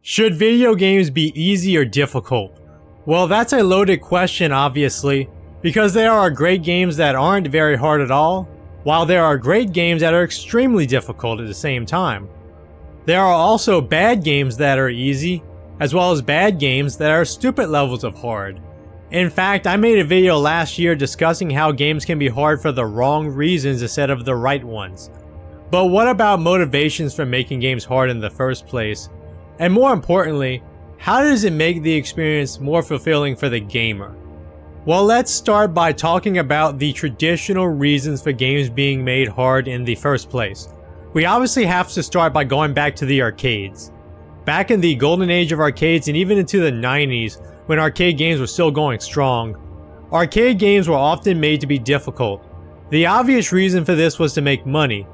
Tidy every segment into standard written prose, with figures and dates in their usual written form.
Should video games be easy or difficult? Well, that's a loaded question, obviously, because there are great games that aren't very hard at all, while there are great games that are extremely difficult at the same time. There are also bad games that are easy, as well as bad games that are stupid levels of hard. In fact, I made a video last year discussing how games can be hard for the wrong reasons instead of the right ones. But what about motivations for making games hard in the first place? And more importantly, how does it make the experience more fulfilling for the gamer? Well, let's start by talking about the traditional reasons for games being made hard in the first place. We obviously have to start by going back to the arcades. Back in the golden age of arcades and even into the 90s, when arcade games were still going strong, arcade games were often made to be difficult. The obvious reason for this was to make money.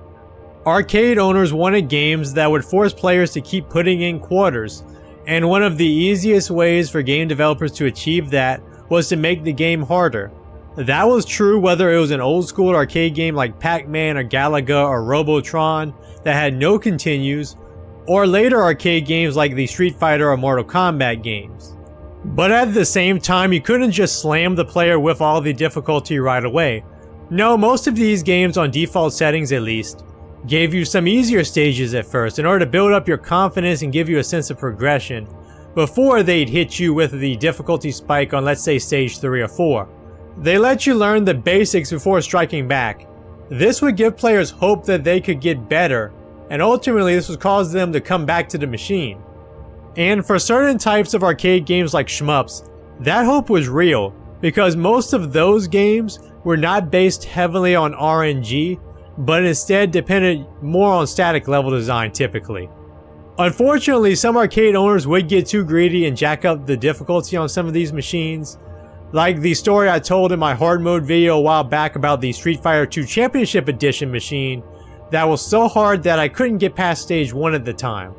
Arcade owners wanted games that would force players to keep putting in quarters, and one of the easiest ways for game developers to achieve that was to make the game harder. That was true whether it was an old school arcade game like Pac-Man or Galaga or Robotron that had no continues, or later arcade games like the Street Fighter or Mortal Kombat games. But at the same time, you couldn't just slam the player with all the difficulty right away. No, most of these games, on default settings at least, gave you some easier stages at first in order to build up your confidence and give you a sense of progression before they'd hit you with the difficulty spike on, let's say, stage 3 or 4. They let you learn the basics before striking back. This would give players hope that they could get better, and ultimately this would cause them to come back to the machine. And for certain types of arcade games like shmups, that hope was real, because most of those games were not based heavily on RNG, but instead depended more on static level design typically. Unfortunately, some arcade owners would get too greedy and jack up the difficulty on some of these machines, like the story I told in my hard mode video a while back about the Street Fighter II Championship Edition machine that was so hard that I couldn't get past stage 1 at the time.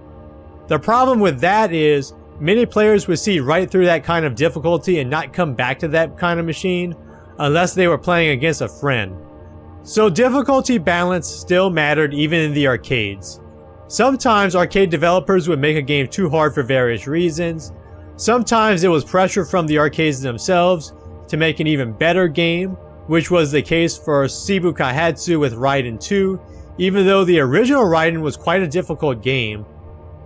The problem with that is, many players would see right through that kind of difficulty and not come back to that kind of machine unless they were playing against a friend. So difficulty balance still mattered even in the arcades. Sometimes arcade developers would make a game too hard for various reasons. Sometimes it was pressure from the arcades themselves to make an even better game, which was the case for Shibu Kaihatsu with Raiden 2, even though the original Raiden was quite a difficult game.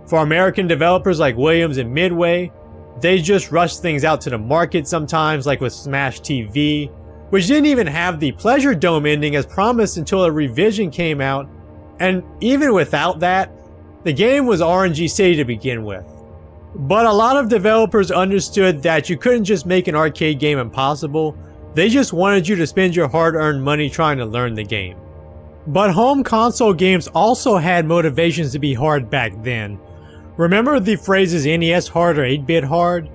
For American developers like Williams and Midway, they just rushed things out to the market sometimes, like with Smash TV, which didn't even have the Pleasure Dome ending as promised until a revision came out, and even without that, the game was RNG City to begin with. But a lot of developers understood that you couldn't just make an arcade game impossible, they just wanted you to spend your hard-earned money trying to learn the game. But home console games also had motivations to be hard back then. Remember the phrases NES hard or 8-bit hard?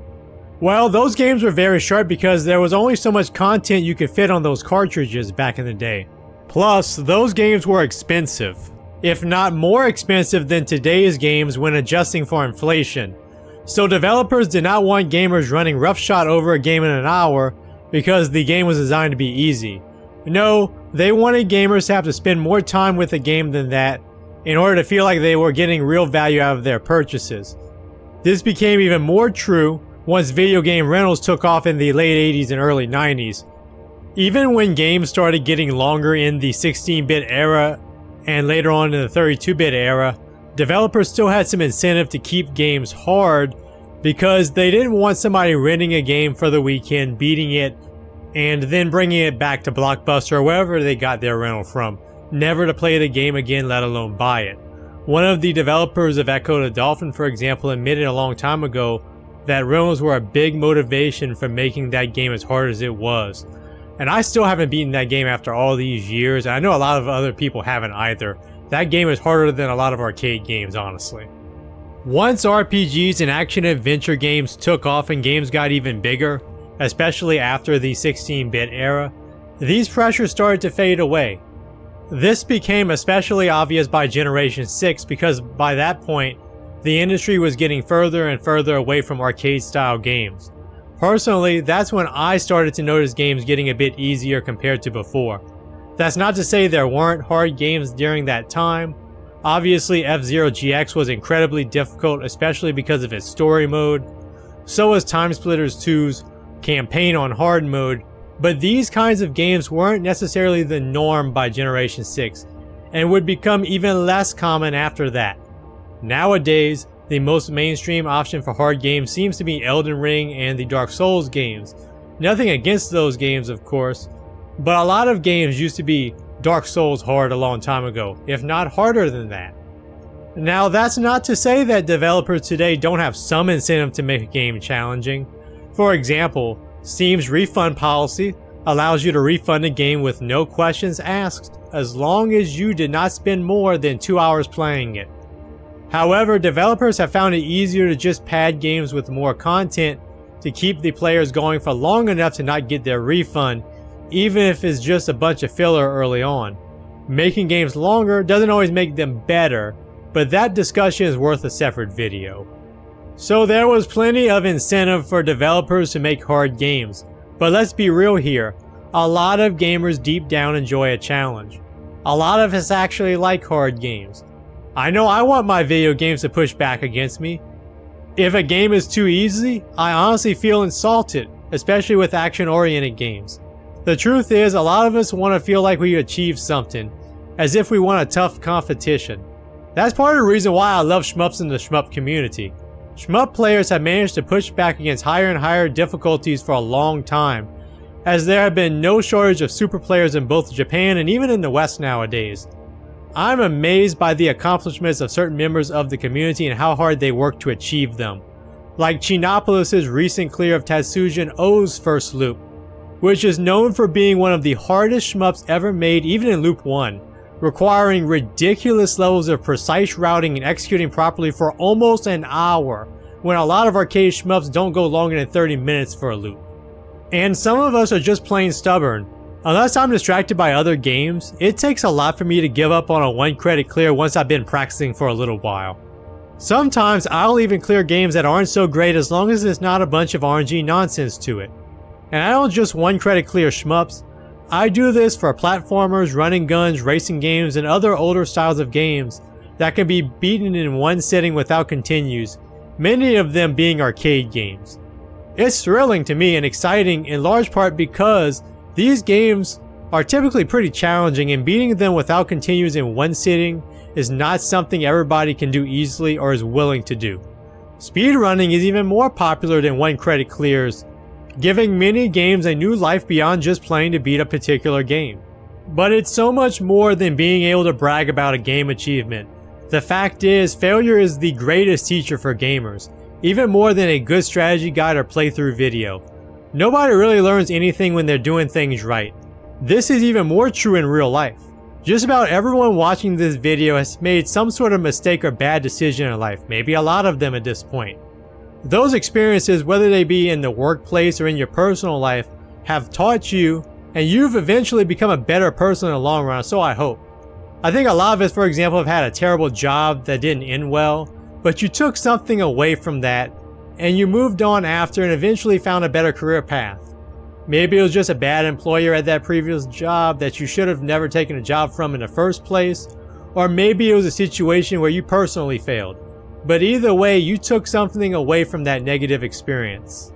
Well, those games were very sharp because there was only so much content you could fit on those cartridges back in the day. Plus, those games were expensive, if not more expensive than today's games when adjusting for inflation. So developers did not want gamers running roughshod over a game in an hour because the game was designed to be easy. No, they wanted gamers to have to spend more time with the game than that in order to feel like they were getting real value out of their purchases. This became even more true once video game rentals took off in the late 80s and early 90s. Even when games started getting longer in the 16-bit era and later on in the 32-bit era, developers still had some incentive to keep games hard because they didn't want somebody renting a game for the weekend, beating it, and then bringing it back to Blockbuster or wherever they got their rental from, never to play the game again, let alone buy it. One of the developers of Echo the Dolphin, for example, admitted a long time ago that rentals were a big motivation for making that game as hard as it was. And I still haven't beaten that game after all these years, and I know a lot of other people haven't either. That game is harder than a lot of arcade games, honestly. Once RPGs and action-adventure games took off and games got even bigger, especially after the 16-bit era, these pressures started to fade away. This became especially obvious by Generation 6 because by that point, the industry was getting further and further away from arcade-style games. Personally, that's when I started to notice games getting a bit easier compared to before. That's not to say there weren't hard games during that time, Obviously, F-Zero GX was incredibly difficult, especially because of its story mode. So was Timesplitters 2's campaign on hard mode, but these kinds of games weren't necessarily the norm by Generation 6, and would become even less common after that. Nowadays, the most mainstream option for hard games seems to be Elden Ring and the Dark Souls games. Nothing against those games, of course, but a lot of games used to be Dark Souls hard a long time ago, if not harder than that. Now, that's not to say that developers today don't have some incentive to make a game challenging. For example, Steam's refund policy allows you to refund a game with no questions asked, as long as you did not spend more than 2 hours playing it. However, developers have found it easier to just pad games with more content to keep the players going for long enough to not get their refund, even if it's just a bunch of filler early on. Making games longer doesn't always make them better, but that discussion is worth a separate video. So there was plenty of incentive for developers to make hard games, but let's be real here, a lot of gamers deep down enjoy a challenge. A lot of us actually like hard games. I know I want my video games to push back against me. If a game is too easy, I honestly feel insulted, especially with action-oriented games. The truth is, a lot of us want to feel like we achieved something, as if we won a tough competition. That's part of the reason why I love shmups in the shmup community. Shmup players have managed to push back against higher and higher difficulties for a long time, as there have been no shortage of super players in both Japan and even in the West nowadays. I'm amazed by the accomplishments of certain members of the community and how hard they work to achieve them. Like Chinopolis' recent clear of Tatsujin Ou's first loop, which is known for being one of the hardest shmups ever made even in loop 1, requiring ridiculous levels of precise routing and executing properly for almost an hour, when a lot of arcade shmups don't go longer than 30 minutes for a loop. And some of us are just plain stubborn. Unless I'm distracted by other games, it takes a lot for me to give up on a 1 credit clear once I've been practicing for a little while. Sometimes I'll even clear games that aren't so great as long as there's not a bunch of RNG nonsense to it. And I don't just 1 credit clear shmups. I do this for platformers, running guns, racing games, and other older styles of games that can be beaten in one sitting without continues, many of them being arcade games. It's thrilling to me and exciting in large part because these games are typically pretty challenging, and beating them without continues in one sitting is not something everybody can do easily or is willing to do. Speedrunning is even more popular than 1 credit clears, giving many games a new life beyond just playing to beat a particular game. But it's so much more than being able to brag about a game achievement. The fact is, failure is the greatest teacher for gamers, even more than a good strategy guide or playthrough video. Nobody really learns anything when they're doing things right. This is even more true in real life. Just about everyone watching this video has made some sort of mistake or bad decision in life, maybe a lot of them at this point. Those experiences, whether they be in the workplace or in your personal life, have taught you, and you've eventually become a better person in the long run, so I hope. I think a lot of us, for example, have had a terrible job that didn't end well, but you took something away from that, and you moved on after and eventually found a better career path. Maybe it was just a bad employer at that previous job that you should have never taken a job from in the first place, or maybe it was a situation where you personally failed. But either way, you took something away from that negative experience.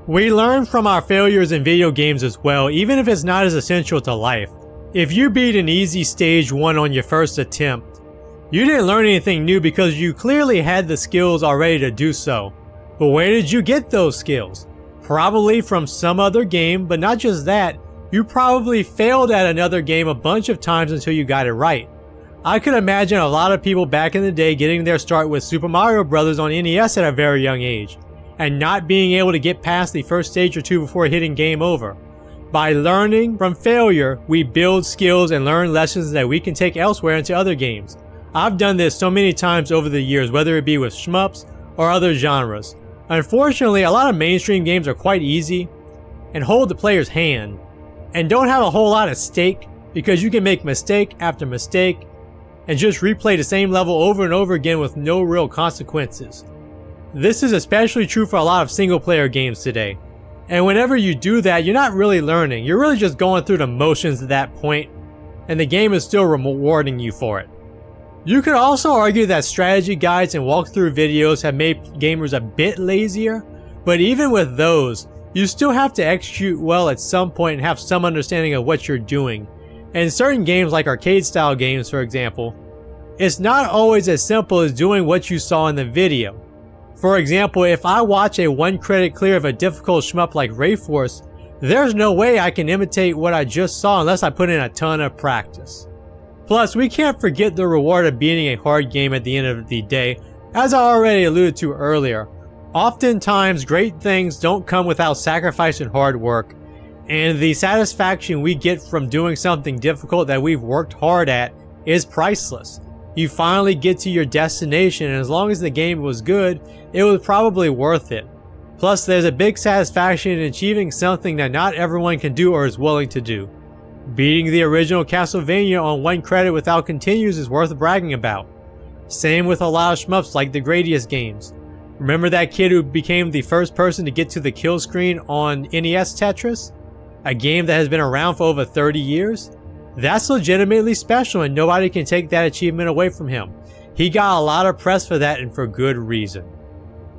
We learn from our failures in video games as well, even if it's not as essential to life. If you beat an easy stage 1 on your first attempt, you didn't learn anything new because you clearly had the skills already to do so. But where did you get those skills? Probably from some other game, but not just that, you probably failed at another game a bunch of times until you got it right. I could imagine a lot of people back in the day getting their start with Super Mario Bros. On NES at a very young age, and not being able to get past the first stage or two before hitting game over. By learning from failure, we build skills and learn lessons that we can take elsewhere into other games. I've done this so many times over the years, whether it be with shmups or other genres. Unfortunately, a lot of mainstream games are quite easy and hold the player's hand, and don't have a whole lot at stake because you can make mistake after mistake and just replay the same level over and over again with no real consequences. This is especially true for a lot of single player games today. And whenever you do that, you're not really learning, you're really just going through the motions at that point, and the game is still rewarding you for it. You could also argue that strategy guides and walkthrough videos have made gamers a bit lazier, but even with those, you still have to execute well at some point and have some understanding of what you're doing. And in certain games like arcade style games for example, it's not always as simple as doing what you saw in the video. For example, if I watch a 1 credit clear of a difficult shmup like Rayforce, there's no way I can imitate what I just saw unless I put in a ton of practice. Plus, we can't forget the reward of beating a hard game at the end of the day. As I already alluded to earlier, oftentimes great things don't come without sacrifice and hard work, and the satisfaction we get from doing something difficult that we've worked hard at is priceless. You finally get to your destination, and as long as the game was good, it was probably worth it. Plus, there's a big satisfaction in achieving something that not everyone can do or is willing to do. Beating the original Castlevania on 1 credit without continues is worth bragging about. Same with a lot of shmups like the Gradius games. Remember that kid who became the first person to get to the kill screen on NES Tetris? A game that has been around for over 30 years? That's legitimately special and nobody can take that achievement away from him. He got a lot of press for that and for good reason.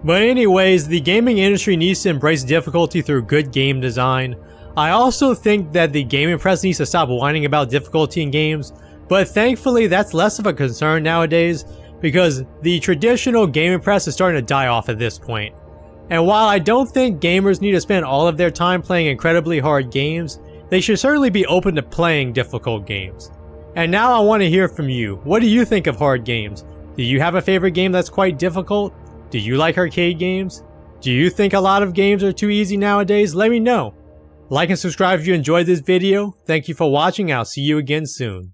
But anyways, the gaming industry needs to embrace difficulty through good game design. I also think that the gaming press needs to stop whining about difficulty in games, but thankfully that's less of a concern nowadays because the traditional gaming press is starting to die off at this point. And while I don't think gamers need to spend all of their time playing incredibly hard games, they should certainly be open to playing difficult games. And now I want to hear from you. What do you think of hard games? Do you have a favorite game that's quite difficult? Do you like arcade games? Do you think a lot of games are too easy nowadays? Let me know. Like and subscribe if you enjoyed this video. Thank you for watching and I'll see you again soon.